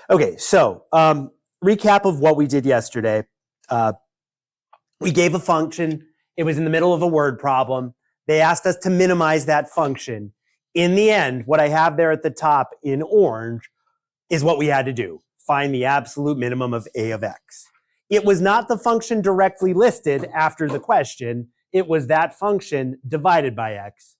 Okay, so recap of what we did yesterday. We gave a function. It was in the middle of a word problem. They asked us to minimize that function. In the end, what I have there at the top in orange is what we had to do. Find the absolute minimum of a of x. It was not the function directly listed after the question. It was that function divided by x,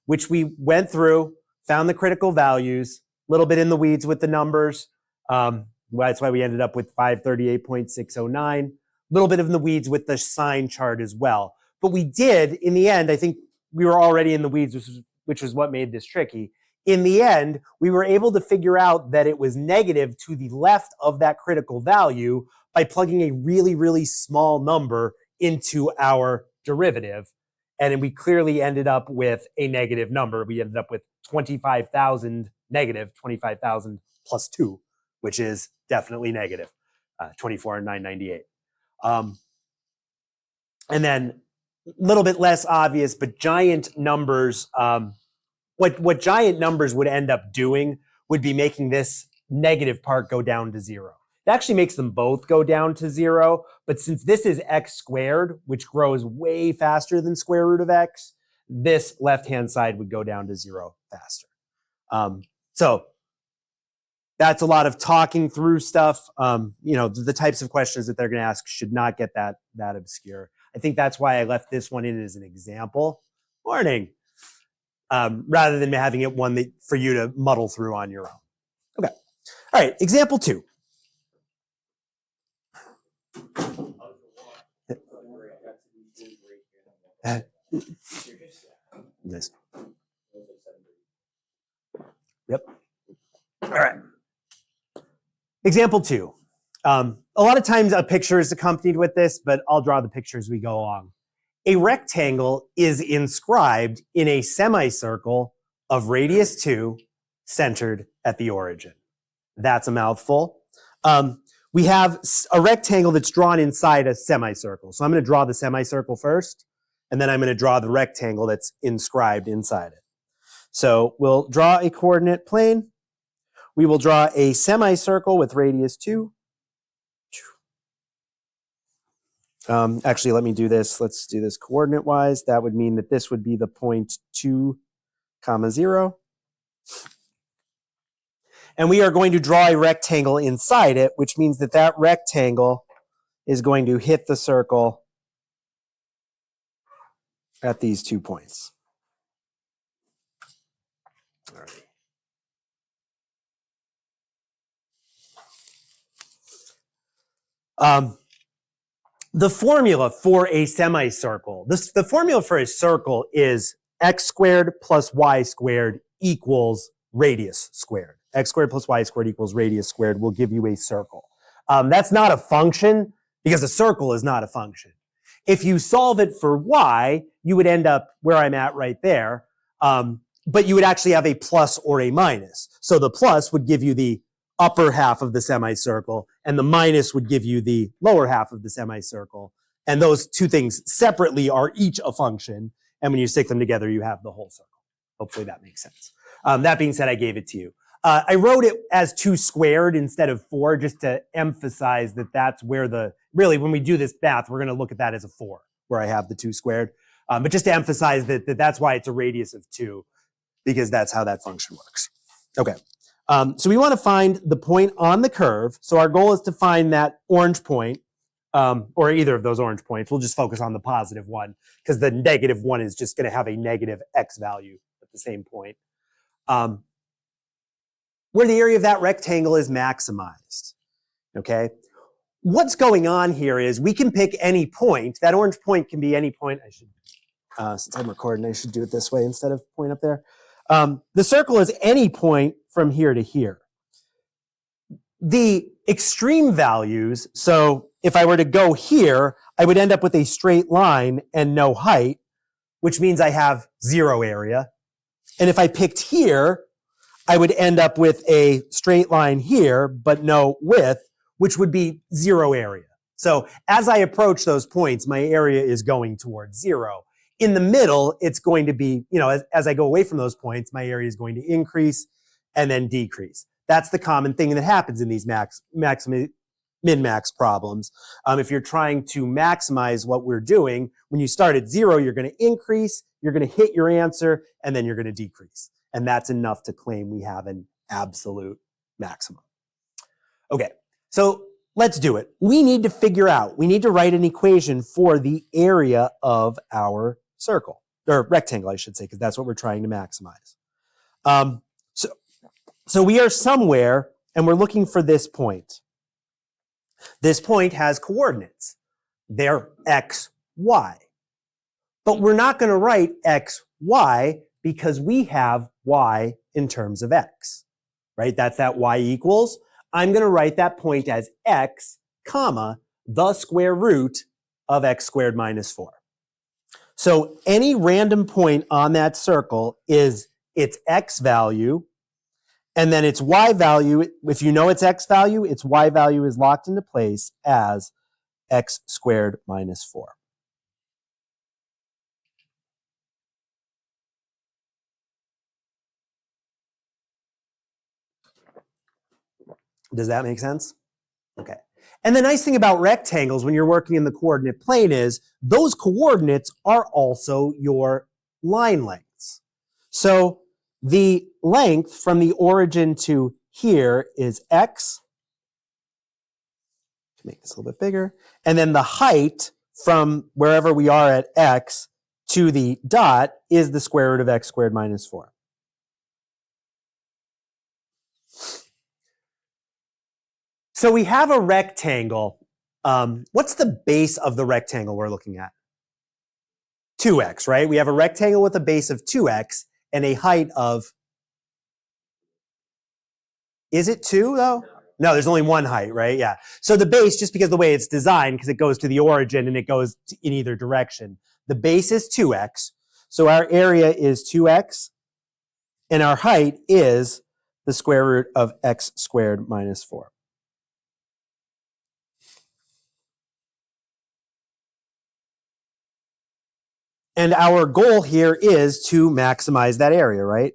which we went through, found the critical values, a little bit in the weeds with the numbers. That's why we ended up with 538.609. A little bit in the weeds with the sign chart as well. But we did, in the end, I think we were already in the weeds, which was what made this tricky. In the end, we were able to figure out that it was negative to the left of that critical value by plugging a really, really small number into our derivative. And we clearly ended up with a negative number. We ended up with 25,000, negative 25,000 plus 2, which is definitely negative, 24,998. And then a little bit less obvious, but giant numbers, what giant numbers would end up doing would be making this negative part go down to 0. It actually makes them both go down to 0, but since this is x squared, which grows way faster than square root of x, this left-hand side would go down to 0 faster. So that's a lot of talking through stuff. The types of questions that they're going to ask should not get that obscure. I think that's why I left this one in as an example. Morning. Rather than having it one that for you to muddle through on your own. Okay. All right. Example 2. Nice. Yep. All right. Example 2. A lot of times a picture is accompanied with this, but I'll draw the picture as we go along. A rectangle is inscribed in a semicircle of radius 2, centered at the origin. That's a mouthful. We have a rectangle that's drawn inside a semicircle. So I'm going to draw the semicircle first, and then I'm going to draw the rectangle that's inscribed inside it. So we'll draw a coordinate plane. We will draw a semicircle with radius 2. Actually, let me do this. Let's do this coordinate-wise. That would mean that this would be the point 2, 0. And we are going to draw a rectangle inside it, which means that that rectangle is going to hit the circle at these 2 points. All right. The formula for a semicircle, the formula for a circle is x squared plus y squared equals radius squared. X squared plus y squared equals radius squared will give you a circle. That's not a function because a circle is not a function. If you solve it for y, you would end up where I'm at right there, but you would actually have a plus or a minus. So the plus would give you the upper half of the semicircle, and the minus would give you the lower half of the semicircle. And those two things separately are each a function. And when you stick them together, you have the whole circle. Hopefully that makes sense. That being said, I gave it to you. I wrote it as 2 squared instead of 4, just to emphasize that that's where really when we do this math, we're going to look at that as a 4, where I have the 2 squared. But just to emphasize that that's why it's a radius of 2, because that's how that function works. Okay. So we want to find the point on the curve. So our goal is to find that orange point, or either of those orange points. We'll just focus on the positive one because the negative one is just going to have a negative x value at the same point. Where the area of that rectangle is maximized. Okay. What's going on here is we can pick any point. That orange point can be any point. I should, since I'm recording, I should do it this way instead of point up there. The circle is any point from here to here. The extreme values, so if I were to go here, I would end up with a straight line and no height, which means I have 0 area. And if I picked here, I would end up with a straight line here, but no width, which would be 0 area. So as I approach those points, my area is going towards 0. In the middle, it's going to be, as I go away from those points, my area is going to increase and then decrease. That's the common thing that happens in these min-max problems. If you're trying to maximize what we're doing, when you start at 0, you're going to increase, you're going to hit your answer, and then you're going to decrease. And that's enough to claim we have an absolute maximum. Okay, so let's do it. We need to write an equation for the area of our circle, or rectangle, I should say, because that's what we're trying to maximize. So we are somewhere, and we're looking for this point. This point has coordinates. They're x, y. But we're not going to write x, y because we have y in terms of x, right? That's that y equals. I'm going to write that point as x, comma, the square root of x squared minus 4. So any random point on that circle is its x value, and then its y value, if you know its x value, its y value is locked into place as x squared minus 4. Does that make sense? Okay. And the nice thing about rectangles when you're working in the coordinate plane is those coordinates are also your line lengths. So the length from the origin to here is x. To make this a little bit bigger. And then the height from wherever we are at x to the dot is the square root of x squared minus 4. So we have a rectangle. What's the base of the rectangle we're looking at? 2x, right? We have a rectangle with a base of 2x and a height of, is it 2 though? No, there's only one height, right? Yeah. So the base, just because of the way it's designed, because it goes to the origin and it goes in either direction, the base is 2x. So our area is 2x and our height is the square root of x squared minus 4. And our goal here is to maximize that area, right?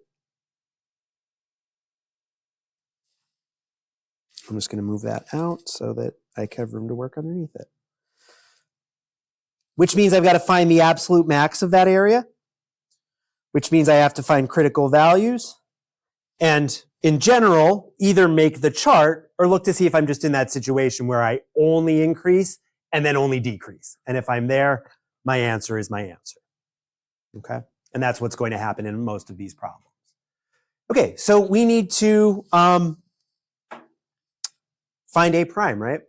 I'm just going to move that out so that I have room to work underneath it. Which means I've got to find the absolute max of that area, which means I have to find critical values. And in general, either make the chart or look to see if I'm just in that situation where I only increase and then only decrease. And if I'm there, my answer is my answer. Okay? And that's what's going to happen in most of these problems. Okay, so we need to find A prime, right?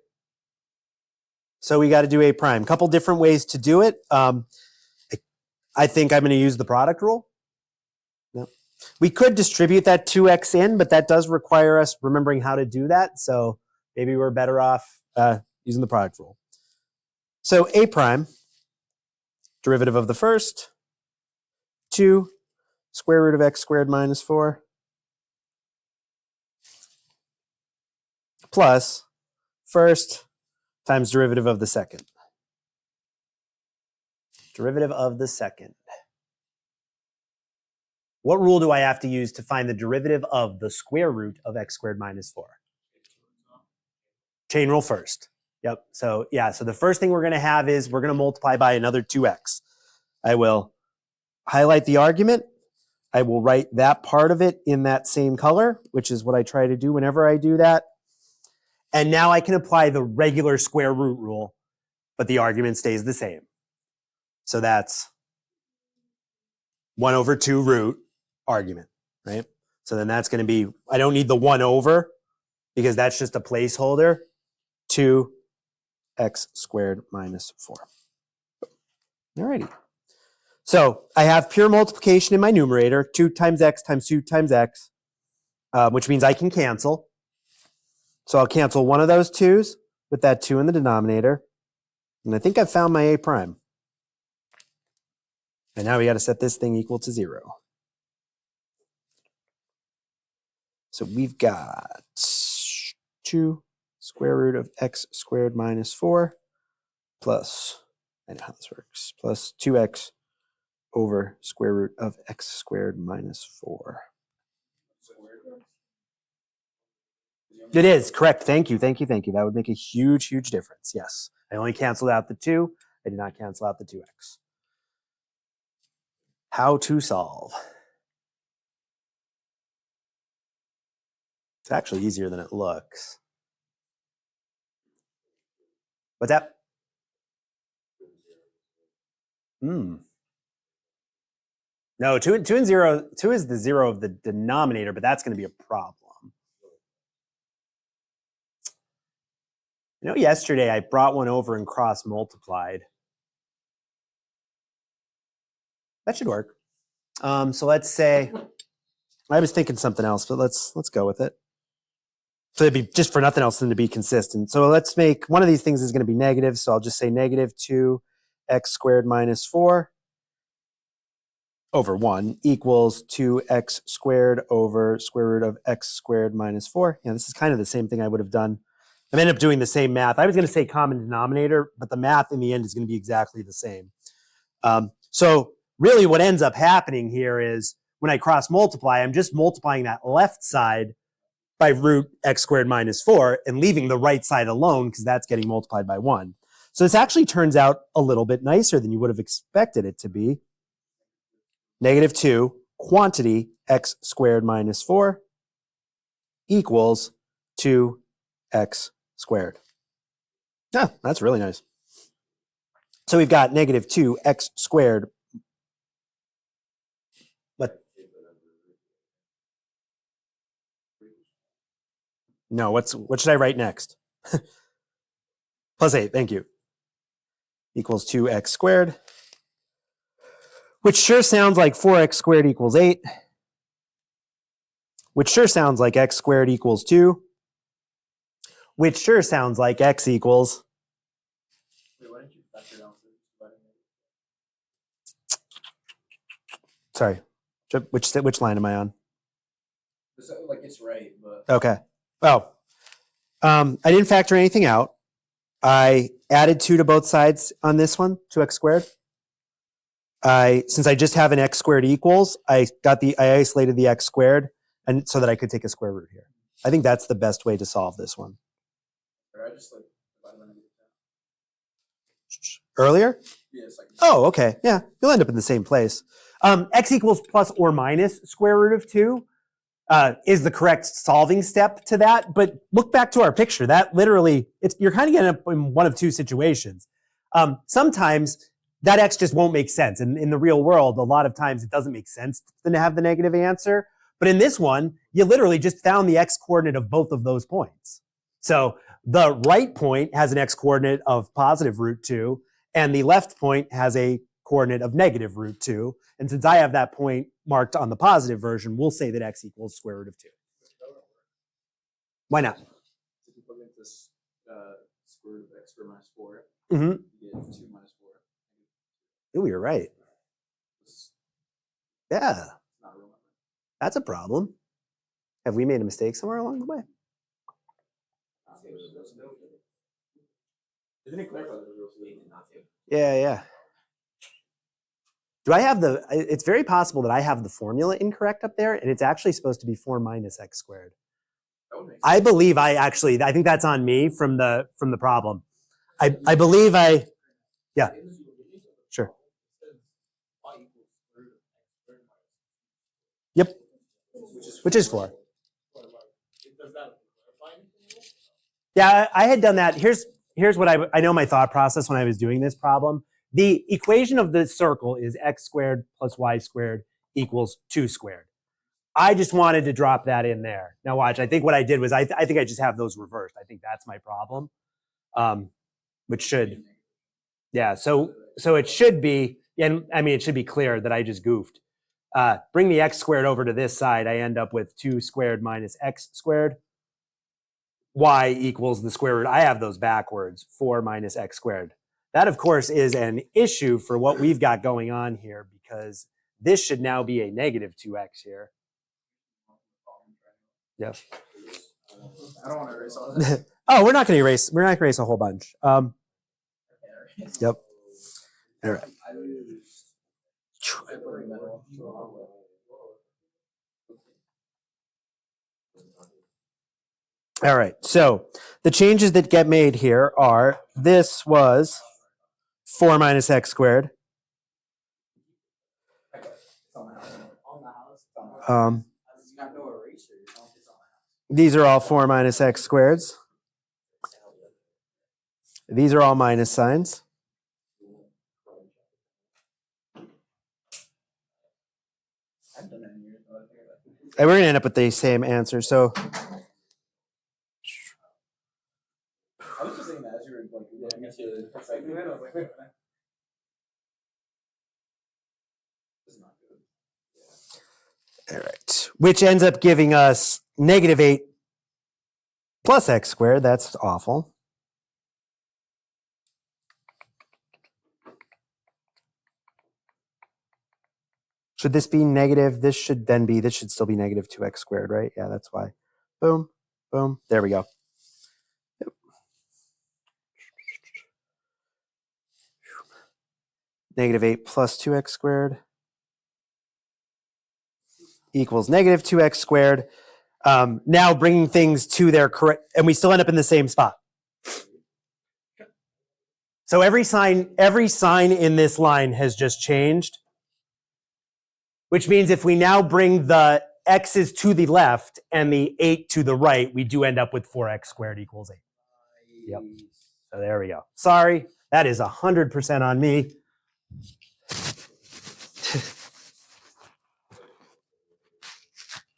So we got to do A prime. Couple different ways to do it. I think I'm going to use the product rule. No. We could distribute that 2x in, but that does require us remembering how to do that. So maybe we're better off using the product rule. So A prime, derivative of the first, 2 square root of x squared minus 4 plus first times derivative of the second. Derivative of the second. What rule do I have to use to find the derivative of the square root of x squared minus 4? Chain rule first. Yep. So yeah, so the first thing we're going to have is we're going to multiply by another 2x. I will highlight the argument. I will write that part of it in that same color, which is what I try to do whenever I do that. And now I can apply the regular square root rule, but the argument stays the same. So that's 1 over 2 root argument, right? So then that's going to be, I don't need the 1 over because that's just a placeholder, 2x squared minus 4. Alrighty. So I have pure multiplication in my numerator, 2 times x times 2 times x, which means I can cancel. So I'll cancel one of those 2's with that 2 in the denominator. And I think I've found my A prime. And now we got to set this thing equal to 0. So we've got 2 square root of x squared minus 4 plus, I know how this works, plus 2x over square root of x squared minus 4. It is, correct. Thank you, thank you, thank you. That would make a huge, huge difference. Yes. I only canceled out the 2. I did not cancel out the 2x. How to solve. It's actually easier than it looks. What's that? No, 2 and 0. 2 is the 0 of the denominator, but that's going to be a problem. You know, yesterday I brought one over and cross multiplied. That should work. So let's say I was thinking something else, but let's go with it. So it'd be just for nothing else than to be consistent. So let's make one of these things is going to be negative. So I'll just say negative 2x squared minus 4 over 1 equals 2x squared over square root of x squared minus 4. Yeah, this is kind of the same thing I would have done. I ended up doing the same math. I was going to say common denominator, but the math in the end is going to be exactly the same. So really what ends up happening here is when I cross multiply, I'm just multiplying that left side by root x squared minus 4 and leaving the right side alone because that's getting multiplied by 1. So this actually turns out a little bit nicer than you would have expected it to be. Negative 2 quantity x squared minus 4 equals 2x squared. Yeah, that's really nice. So we've got negative 2x squared. What? No, what should I write next? Plus 8, thank you. Equals 2x squared, which sure sounds like 4x squared equals 8, which sure sounds like x squared equals 2, which sure sounds like x equals. Wait, why didn't you factor out Sorry, which line am I on? like it's right, but okay. Oh, I didn't factor anything out. I added 2 to both sides on this one, 2x squared. Since I just have an x squared equals, I isolated the x squared, and so that I could take a square root here. I think that's the best way to solve this one. I just like Earlier? yeah, it's like Oh, okay. Yeah, you'll end up in the same place. X equals plus or minus square root of 2 is the correct solving step to that. But look back to our picture. That literally, you're kind of getting up in one of two situations. Sometimes that x just won't make sense. And in the real world, a lot of times it doesn't make sense to have the negative answer. But in this one, you literally just found the x coordinate of both of those points. So the right point has an x coordinate of positive root 2, and the left point has a coordinate of negative root 2. And since I have that point marked on the positive version, we'll say that x equals square root of 2. Why not? if you plug in this square root of x squared minus 4, Mm-hmm. you get 2 minus 4. Oh, you're right. It's Yeah, not a real number. that's a problem. Have we made a mistake somewhere along the way? Didn't it clarify that it was real? Yeah. Do I have it's very possible that I have the formula incorrect up there, and it's actually supposed to be 4 minus x squared. That would make sense. I believe I think that's on me from the problem. I believe yeah. Sure. Yep. Which is 4. Yeah, I had done that. Here's what I know my thought process when I was doing this problem. The equation of the circle is x squared plus y squared equals 2 squared. I just wanted to drop that in there. Now watch, I think what I did was I think I just have those reversed. I think that's my problem. Which should, yeah, so it should be, and I mean, it should be clear that I just goofed. Bring the x squared over to this side, I end up with 2 squared minus x squared. Y equals the square root. I have those backwards, 4 minus x squared. That, of course, is an issue for what we've got going on here because this should now be a negative 2x here. Yeah. I don't want to erase all this. Oh, we're not going to erase a whole bunch. Yep. All right. All right, so the changes that get made here are, this was 4 minus x squared. It's on the house. On the house. It's on the house. Um, You got no eraser. It's on the house. these are all 4 minus x squareds. These are all minus signs. I've done that in years. And we're going to end up with the same answer. So I was just saying that as you were like, yeah, me too. It's like, I was like, wait a minute. This is not good. all right, which ends up giving us negative 8 plus x squared. That's awful. Should this be negative? This should still be negative 2x squared, right? Yeah, that's why. Boom, boom. There we go. Yep. Negative 8 plus 2x squared equals negative 2x squared. Now bringing things to their correct, and we still end up in the same spot. So every sign in this line has just changed, which means if we now bring the x's to the left and the 8 to the right, we do end up with 4x squared equals 8. Yep. So there we go. Sorry, that is 100% on me.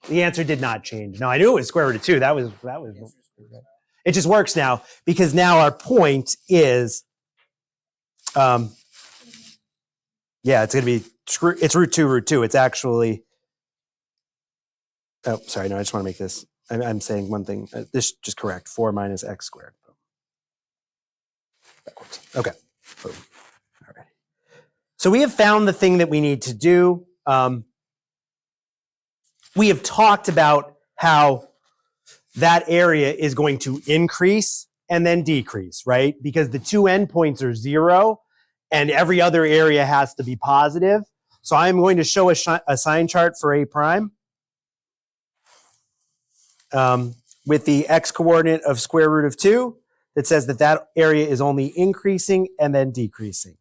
The answer did not change. No, I knew it was square root of 2. That was. It just works now because now our point is, yeah, it's going to be, it's root 2. It's actually, oh, sorry, no, I just want to make this, I'm saying one thing. This is just correct, 4 minus x squared. Backwards. Okay, boom. All right. So we have found the thing that we need to do. We have talked about how that area is going to increase and then decrease, right? Because the two endpoints are 0 and every other area has to be positive. So I'm going to show a sign chart for A prime with the x coordinate of square root of 2 that says that that area is only increasing and then decreasing.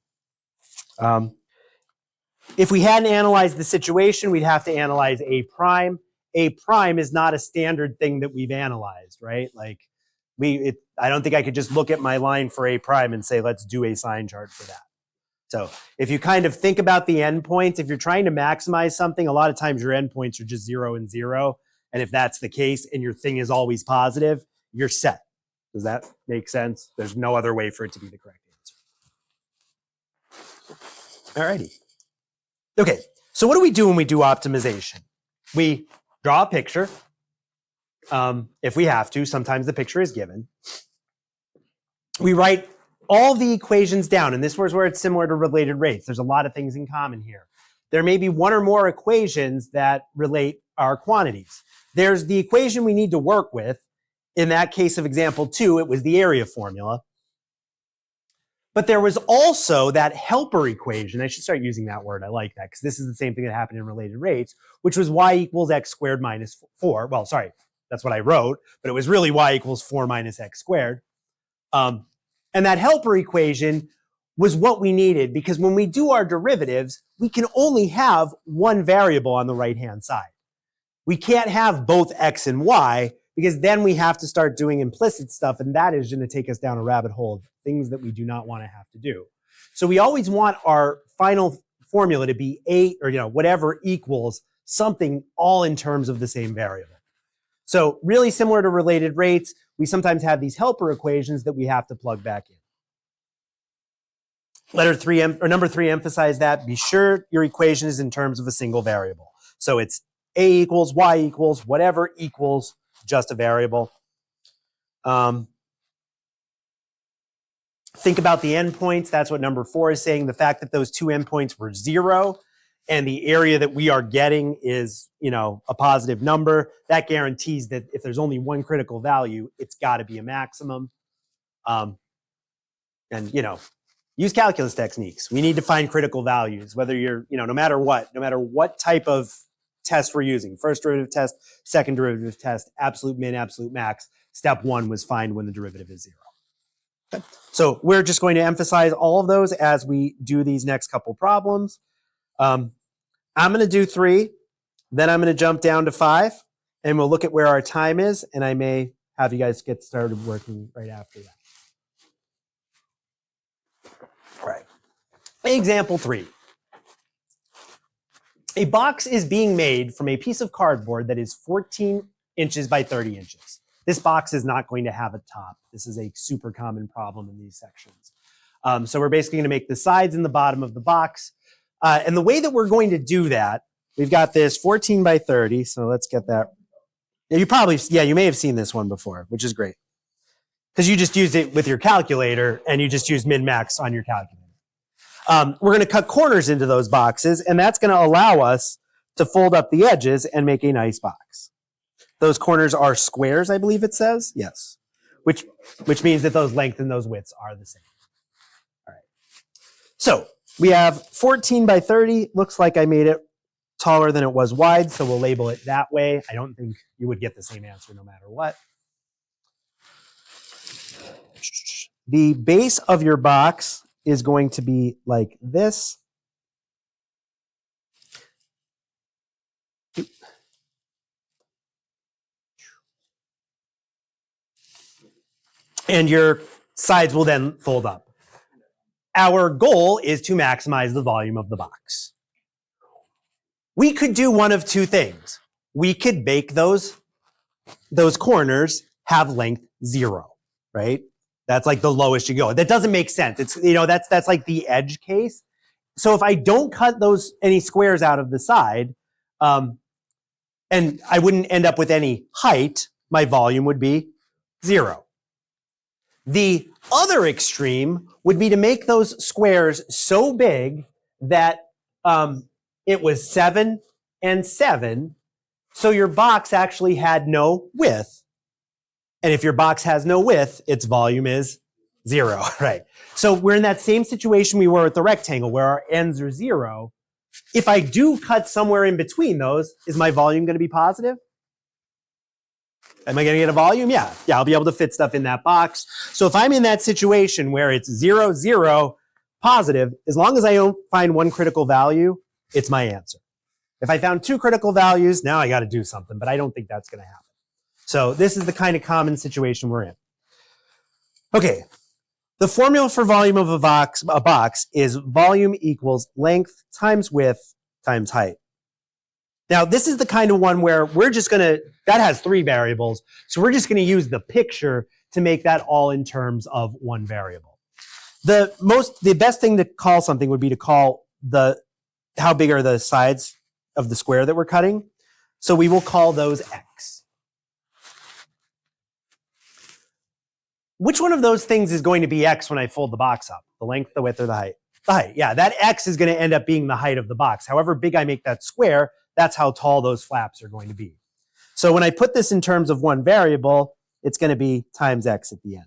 If we hadn't analyzed the situation, we'd have to analyze A prime. A prime is not a standard thing that we've analyzed, right? Like I don't think I could just look at my line for A prime and say, let's do a sign chart for that. So if you kind of think about the endpoints, if you're trying to maximize something, a lot of times your endpoints are just 0 and 0. And if that's the case and your thing is always positive, you're set. Does that make sense? There's no other way for it to be the correct answer. All righty. Okay, so what do we do when we do optimization? We draw a picture. If we have to, sometimes the picture is given. We write all the equations down, and this was where it's similar to related rates. There's a lot of things in common here. There may be one or more equations that relate our quantities. There's the equation we need to work with. In that case of example 2, it was the area formula. But there was also that helper equation. I should start using that word. I like that because this is the same thing that happened in related rates, which was y equals x squared minus 4. Well, sorry, that's what I wrote, but it was really y equals 4 minus x squared. And that helper equation was what we needed because when we do our derivatives, we can only have one variable on the right-hand side. We can't have both x and y because then we have to start doing implicit stuff, and that is going to take us down a rabbit hole of things that we do not want to have to do. So we always want our final formula to be 8 or whatever equals something all in terms of the same variable. So really similar to related rates, we sometimes have these helper equations that we have to plug back in. Number 3 emphasize that. Be sure your equation is in terms of a single variable. So it's a equals, y equals, whatever equals just a variable. Think about the endpoints. That's what number 4 is saying. The fact that those two endpoints were 0 and the area that we are getting is, a positive number, that guarantees that if there's only one critical value, it's got to be a maximum. And, use calculus techniques. We need to find critical values, whether you're, no matter what type of test we're using, first derivative test, second derivative test, absolute min, absolute max. Step 1 was find when the derivative is 0. Okay. So we're just going to emphasize all of those as we do these next couple problems. I'm going to do 3, then I'm going to jump down to 5, and we'll look at where our time is, and I may have you guys get started working right after that. All right. Example 3. A box is being made from a piece of cardboard that is 14 inches by 30 inches. This box is not going to have a top. This is a super common problem in these sections. So we're basically going to make the sides and the bottom of the box. And the way that we're going to do that, we've got this 14 by 30. So let's get that. You may have seen this one before, which is great. Because you just used it with your calculator and you just used min-max on your calculator. We're going to cut corners into those boxes, and that's going to allow us to fold up the edges and make a nice box. Those corners are squares, I believe it says. Yes. Which means that those lengths and those widths are the same. All right. So we have 14 by 30. Looks like I made it taller than it was wide, so we'll label it that way. I don't think you would get the same answer no matter what. The base of your box is going to be like this. And your sides will then fold up. Our goal is to maximize the volume of the box. We could do one of two things. We could make those corners have length 0, right? That's like the lowest you go. That doesn't make sense. It's, that's like the edge case. So if I don't cut any squares out of the side, and I wouldn't end up with any height, my volume would be 0. The other extreme would be to make those squares so big that it was 7 and 7, so your box actually had no width. And if your box has no width, its volume is 0, right? So we're in that same situation we were with the rectangle where our ends are 0. If I do cut somewhere in between those, is my volume going to be positive? Am I going to get a volume? Yeah, I'll be able to fit stuff in that box. So if I'm in that situation where it's 0, 0, positive, as long as I don't find one critical value, it's my answer. If I found 2 critical values, now I got to do something, but I don't think that's going to happen. So this is the kind of common situation we're in. Okay, the formula for volume of a box is volume equals length times width times height. Now, this is the kind of one where we're just going to, that has 3 variables, so we're just going to use the picture to make that all in terms of 1 variable. The best thing to call something would be to call how big are the sides of the square that we're cutting. So we will call those x. Which one of those things is going to be x when I fold the box up? The length, the width, or the height? The height, yeah. That x is going to end up being the height of the box. However big I make that square, that's how tall those flaps are going to be. So when I put this in terms of 1 variable, it's going to be times x at the end.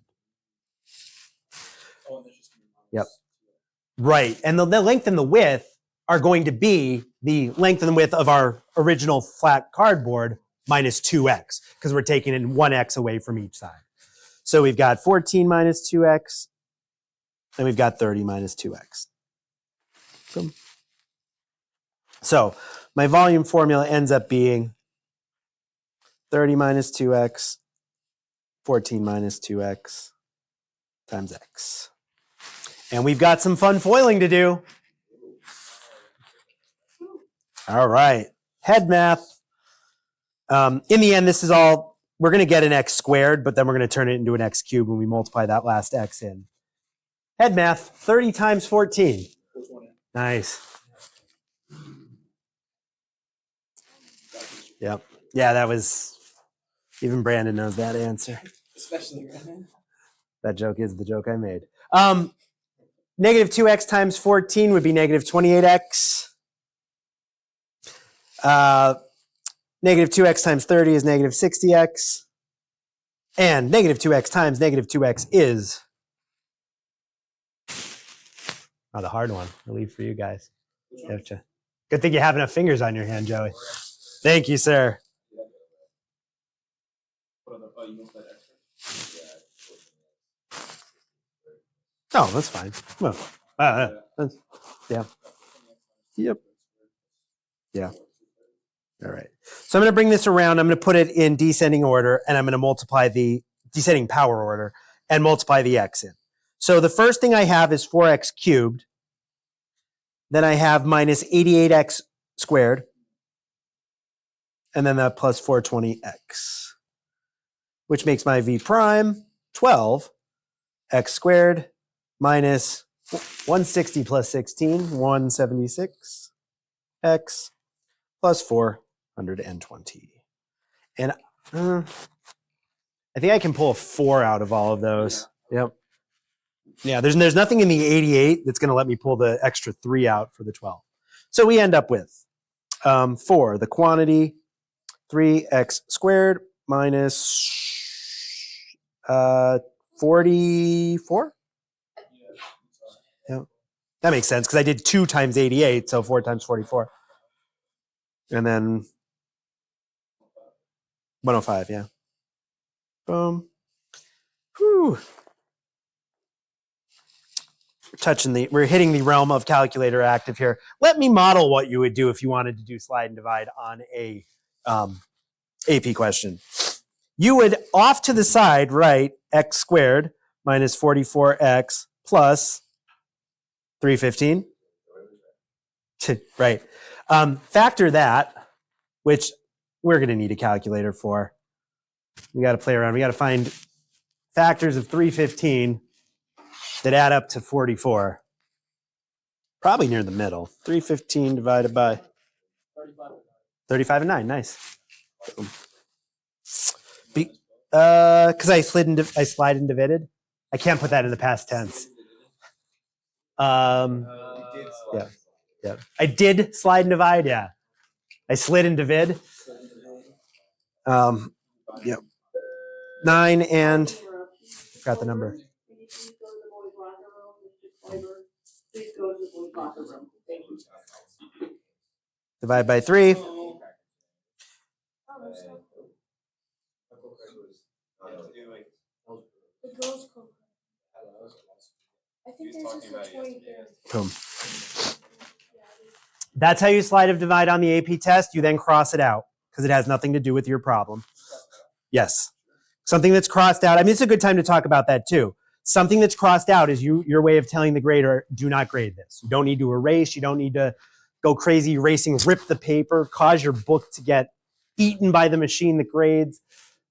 Yep. Right. And the length and the width are going to be the length and the width of our original flat cardboard minus 2x, because we're taking in 1x away from each side. So we've got 14 minus 2x, and we've got 30 minus 2x. Boom. So my volume formula ends up being 30 minus 2x, 14 minus 2x times x. And we've got some fun foiling to do. All right, head math. In the end, this is all, we're going to get an x squared, but then we're going to turn it into an x cubed when we multiply that last x in. Head math, 30 times 14. Nice. Yep. Yeah, that was, even Brandon knows that answer. Especially Brandon. That joke is the joke I made. Negative 2x times 14 would be negative 28x. Negative 2x times 30 is negative 60x. And negative 2x times negative 2x is, the hard one. I'll leave for you guys. Good thing you have enough fingers on your hand, Joey. Thank you, sir. Oh, that's fine. Well, that's, yeah. Yep. Yeah. All right. So I'm going to bring this around. I'm going to put it in descending order, and I'm going to multiply the descending power order and multiply the x in. So the first thing I have is 4x cubed. Then I have minus 88x squared. And then that plus 420x, which makes my v prime 12 x squared minus 160 plus 16, 176 x plus 420. And I think I can pull a 4 out of all of those. Yep. Yeah, there's nothing in the 88 that's going to let me pull the extra 3 out for the 12. So we end up with 4, the quantity, 3x squared minus 44. Yeah, that makes sense because I did 2 times 88, so 4 times 44. And then 105, yeah. Boom. Whew. We're hitting the realm of calculator active here. Let me model what you would do if you wanted to do slide and divide on a AP question. You would off to the side write x squared minus 44x plus 315. Right. Factor that, which we're going to need a calculator for. We got to play around. We got to find factors of 315 that add up to 44. Probably near the middle. 315 divided by 35 and 9. Nice. Because I slide and divided. I can't put that in the past tense. Yeah. I did slide and divide. Yeah. I slid and divid. Yep. 9 and forgot the number. Divide by 3. Boom. That's how you slide and divide on the AP test. You then cross it out because it has nothing to do with your problem. Yes. Something that's crossed out. I mean, it's a good time to talk about that too. Something that's crossed out is your way of telling the grader, do not grade this. You don't need to erase. You don't need to go crazy erasing, rip the paper, cause your book to get eaten by the machine that grades.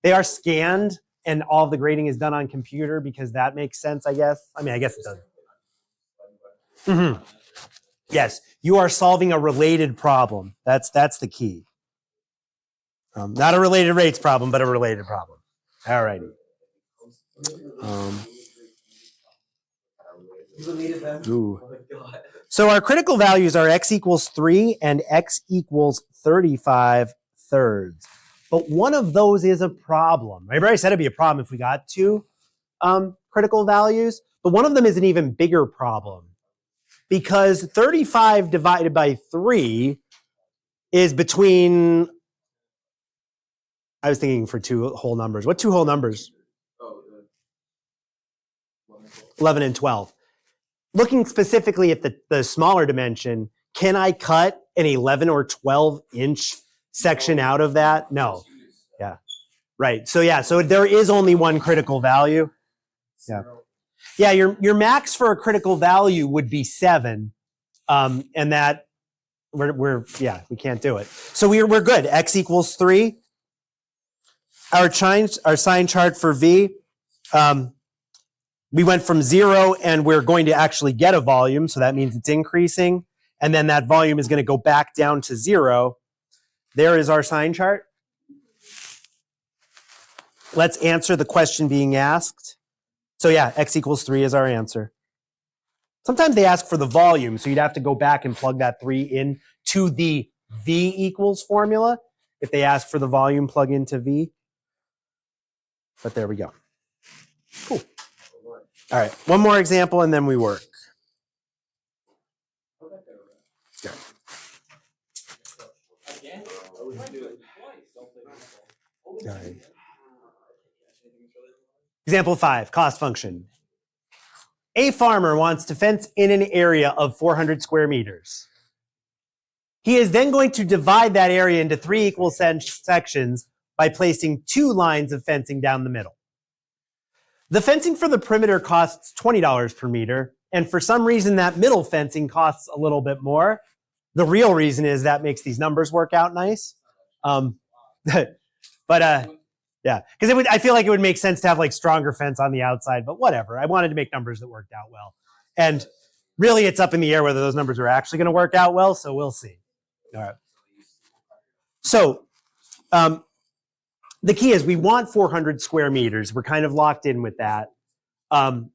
They are scanned and all of the grading is done on computer because that makes sense, I guess. I mean, I guess it does. Mm-hmm. Yes, you are solving a related problem. That's the key. Not a related rates problem, but a related problem. All righty. Ooh. So our critical values are x equals 3 and x equals 35 thirds. But one of those is a problem. Remember I said it'd be a problem if we got 2 critical values, but one of them is an even bigger problem because 35 divided by 3 is between, I was thinking for 2 whole numbers. What 2 whole numbers? 11 and 12. Looking specifically at the smaller dimension, can I cut an 11 or 12 inch section out of that? No. Yeah. Right. So yeah, so there is only one critical value. Yeah. Yeah, your max for a critical value would be 7. And that we can't do it. So we're good. X equals 3. Our sign chart for V, we went from 0 and we're going to actually get a volume. So that means it's increasing. And then that volume is going to go back down to 0. There is our sign chart. Let's answer the question being asked. So yeah, x equals 3 is our answer. Sometimes they ask for the volume, so you'd have to go back and plug that 3 in to the V equals formula. If they ask for the volume, plug into V. But there we go. Cool. All right, one more example and then we work. Yeah. All right. Example 5, cost function. A farmer wants to fence in an area of 400 square meters. He is then going to divide that area into 3 equal sections by placing 2 lines of fencing down the middle. The fencing for the perimeter costs $20 per meter, and for some reason that middle fencing costs a little bit more. The real reason is that makes these numbers work out nice. Yeah, because I feel like it would make sense to have like stronger fence on the outside, but whatever. I wanted to make numbers that worked out well. And really it's up in the air whether those numbers are actually going to work out well, so we'll see. All right. So the key is we want 400 square meters. We're kind of locked in with that. And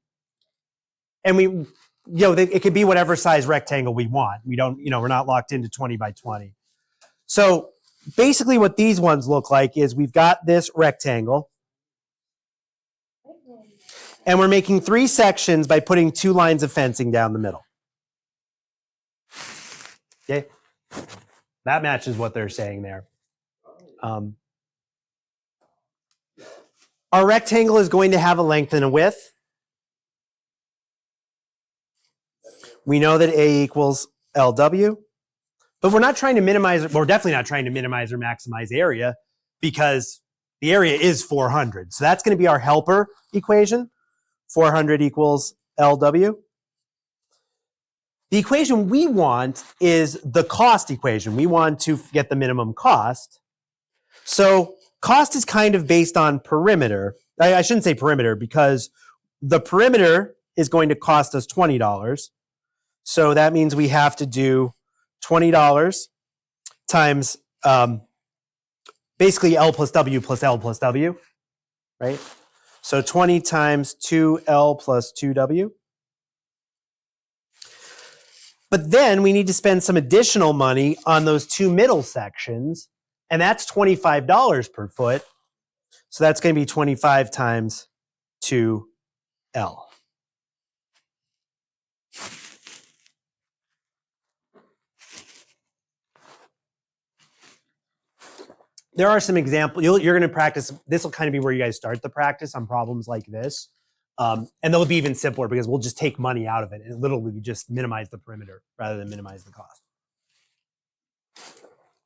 it could be whatever size rectangle we want. We don't, we're not locked into 20 by 20. So basically what these ones look like is we've got this rectangle and we're making 3 sections by putting 2 lines of fencing down the middle. Okay, that matches what they're saying there. Our rectangle is going to have a length and a width. We know that A equals LW. But we're not trying to minimize, we're definitely not trying to minimize or maximize area because the area is 400. So that's going to be our helper equation. 400 equals LW. The equation we want is the cost equation. We want to get the minimum cost. So cost is kind of based on perimeter. I shouldn't say perimeter because the perimeter is going to cost us $20. So that means we have to do $20 times basically L plus W plus L plus W, right? So 20 times 2L plus 2W. But then we need to spend some additional money on those 2 middle sections, and that's $25 per foot. So that's going to be 25 times 2L. There are some examples. You're going to practice. This will kind of be where you guys start the practice on problems like this. And they'll be even simpler because we'll just take money out of it and literally just minimize the perimeter rather than minimize the cost.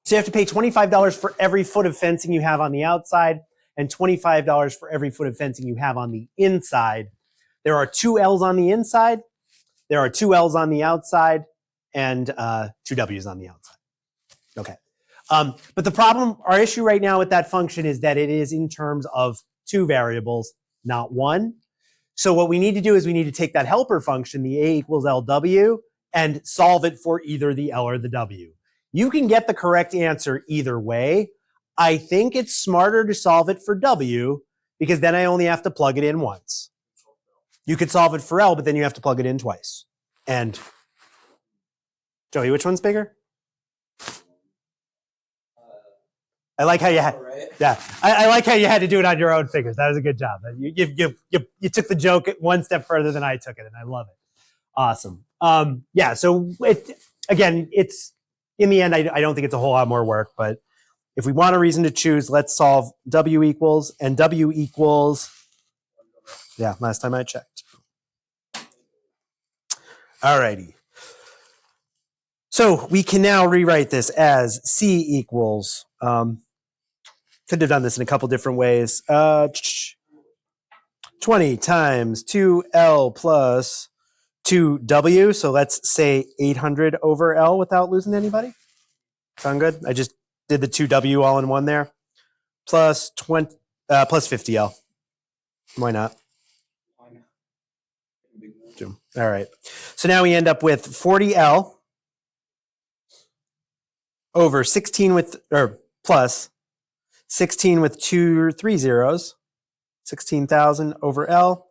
So you have to pay $25 for every foot of fencing you have on the outside and $25 for every foot of fencing you have on the inside. There are 2 L's on the inside. There are 2 L's on the outside and 2 W's on the outside. Okay. But the problem, our issue right now with that function is that it is in terms of 2 variables, not 1. So what we need to do is we need to take that helper function, the A equals LW, and solve it for either the L or the W. You can get the correct answer either way. I think it's smarter to solve it for W because then I only have to plug it in once. You could solve it for L, but then you have to plug it in twice. And Joey, which one's bigger? I like how you had, yeah. I like how you had to do it on your own fingers. That was a good job. You took the joke one step further than I took it, and I love it. Awesome. Yeah. So it's in the end, I don't think it's a whole lot more work, but if we want a reason to choose, let's solve W equals and W equals. Yeah. Last time I checked. All righty. So we can now rewrite this as C equals. Could have done this in a couple different ways. 20 times 2L plus 2W. So let's say 800 over L without losing anybody. Sound good? I just did the 2W all in one there. Plus 50L. Why not? All right. So now we end up with 40L over 16 plus 16 with 3 zeros, 16,000 over L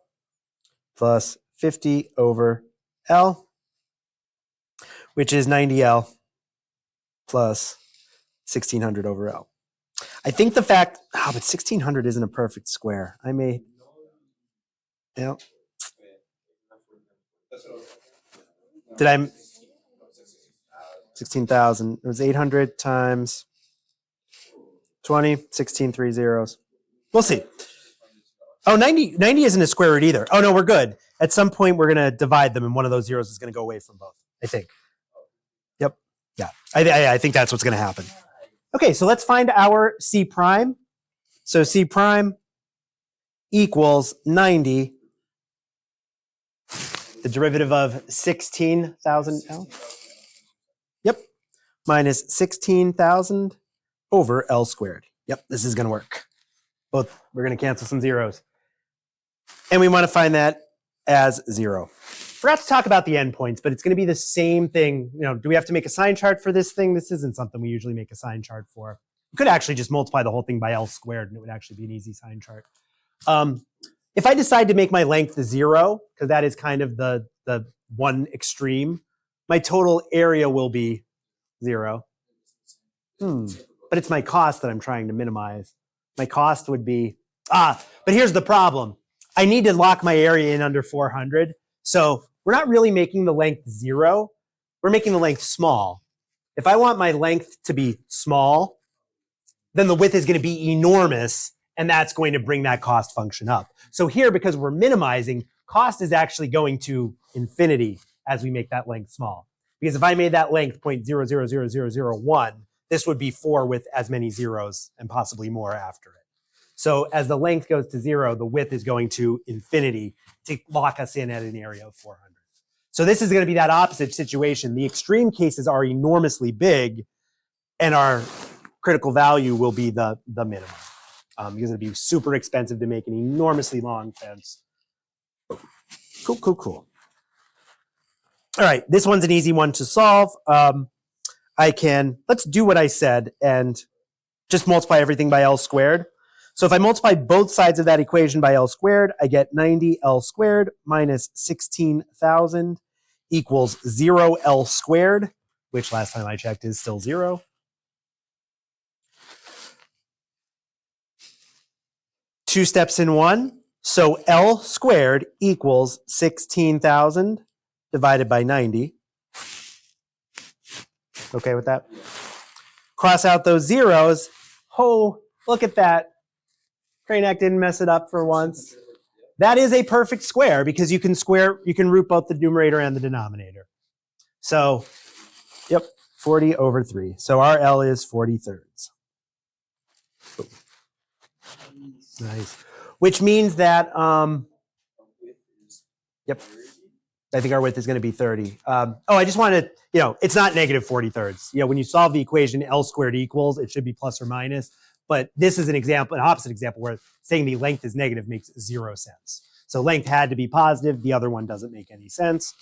plus 50 over L, which is 90L plus 1,600 over L. I think the fact, but 1,600 isn't a perfect square. Yeah. Did I? 16,000. It was 800 times 20, 16 3 zeros. We'll see. Oh, 90 isn't a square root either. Oh, no, we're good. At some point, we're going to divide them, and one of those zeros is going to go away from both, I think. Yep. Yeah, I think that's what's going to happen. Okay, so let's find our C prime. So C prime equals 90, the derivative of 16,000 L. Yep, minus 16,000 over L squared. Yep, this is going to work. Both, we're going to cancel some zeros. And we want to find that as 0. Forgot to talk about the endpoints, but it's going to be the same thing. You know, do we have to make a sign chart for this thing? This isn't something we usually make a sign chart for. We could actually just multiply the whole thing by L squared, and it would actually be an easy sign chart. If I decide to make my length 0, because that is kind of the one extreme, my total area will be 0. But it's my cost that I'm trying to minimize. My cost would be, but here's the problem. I need to lock my area in under 400. So we're not really making the length 0. We're making the length small. If I want my length to be small, then the width is going to be enormous, and that's going to bring that cost function up. So here, because we're minimizing, cost is actually going to infinity as we make that length small. Because if I made that length 0.000001, this would be 4 with as many zeros and possibly more after it. So as the length goes to 0, the width is going to infinity to lock us in at an area of 400. So this is going to be that opposite situation. The extreme cases are enormously big, and our critical value will be the minimum. Because it'd be super expensive to make an enormously long fence. Cool. All right, this one's an easy one to solve. Let's do what I said and just multiply everything by L squared. So if I multiply both sides of that equation by L squared, I get 90 L squared minus 16,000 equals 0 L squared, which last time I checked is still 0. Two steps in one. So L squared equals 16,000 divided by 90. Okay with that? Cross out those zeros. Oh, look at that. Cranac didn't mess it up for once. That is a perfect square because you can root both the numerator and the denominator. So, yep, 40 over 3. So our L is 40/3. Nice. Which means that, yep, I think our width is going to be 30. I just want to, it's not negative 40/3. When you solve the equation L squared equals, it should be plus or minus. But this is an example, an opposite example, where saying the length is negative makes 0 sense. So length had to be positive. The other one doesn't make any sense.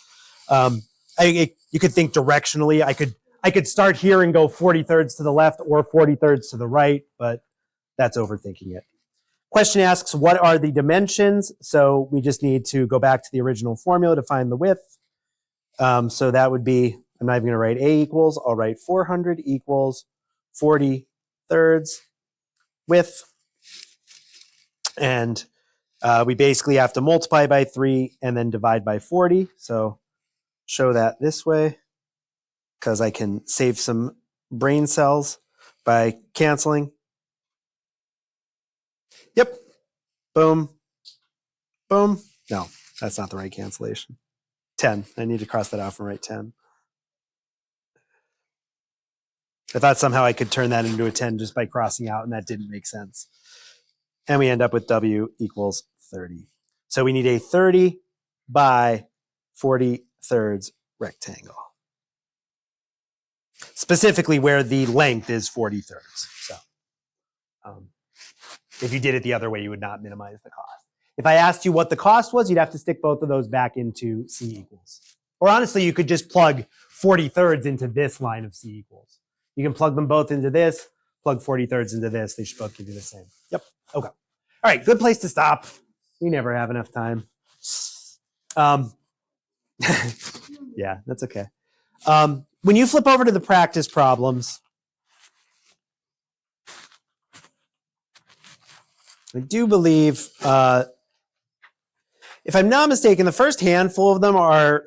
You could think directionally. I could start here and go 40/3 to the left or 40/3 to the right, but that's overthinking it. Question asks, what are the dimensions? So we just need to go back to the original formula to find the width. So that would be, I'm not even going to write A equals. I'll write 400 equals 40/3 width. And we basically have to multiply by 3 and then divide by 40. So show that this way because I can save some brain cells by canceling. Yep. Boom. Boom. No, that's not the right cancellation. 10. I need to cross that off and write 10. I thought somehow I could turn that into a 10 just by crossing out, and that didn't make sense. And we end up with W equals 30. So we need a 30 by 40/3 rectangle. Specifically where the length is 40/3. So if you did it the other way, you would not minimize the cost. If I asked you what the cost was, you'd have to stick both of those back into C equals. Or honestly, you could just plug 40/3 into this line of C equals. You can plug them both into this, plug 40/3 into this. They should both give you the same. Yep. Okay. All right. Good place to stop. We never have enough time. Yeah, that's okay. When you flip over to the practice problems, I do believe, if I'm not mistaken, the first handful of them are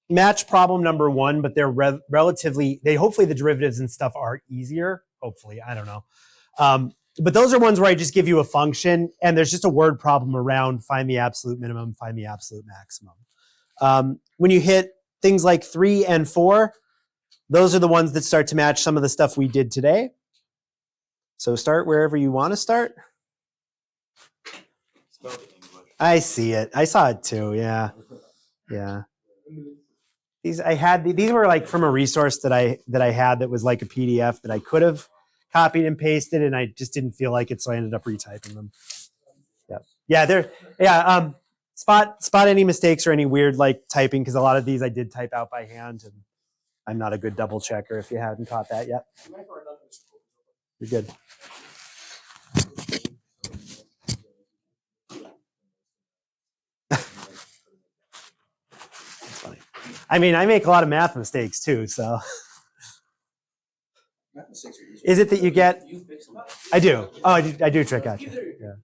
match problem number 1, but they're relatively, hopefully the derivatives and stuff are easier. Hopefully, I don't know. But those are ones where I just give you a function and there's just a word problem around find the absolute minimum, find the absolute maximum. When you hit things like 3 and 4, those are the ones that start to match some of the stuff we did today. So start wherever you want to start. I see it. I saw it too. Yeah. Yeah. These were like from a resource that I had that was like a PDF that I could have copied and pasted, and I just didn't feel like it, so I ended up retyping them. Yeah. Spot any mistakes or any weird like typing, because a lot of these I did type out by hand, and I'm not a good double checker if you hadn't caught that yet. You're good. I mean, I make a lot of math mistakes too, so. Is it that you get? I do. Oh, I do trick out you. Yeah.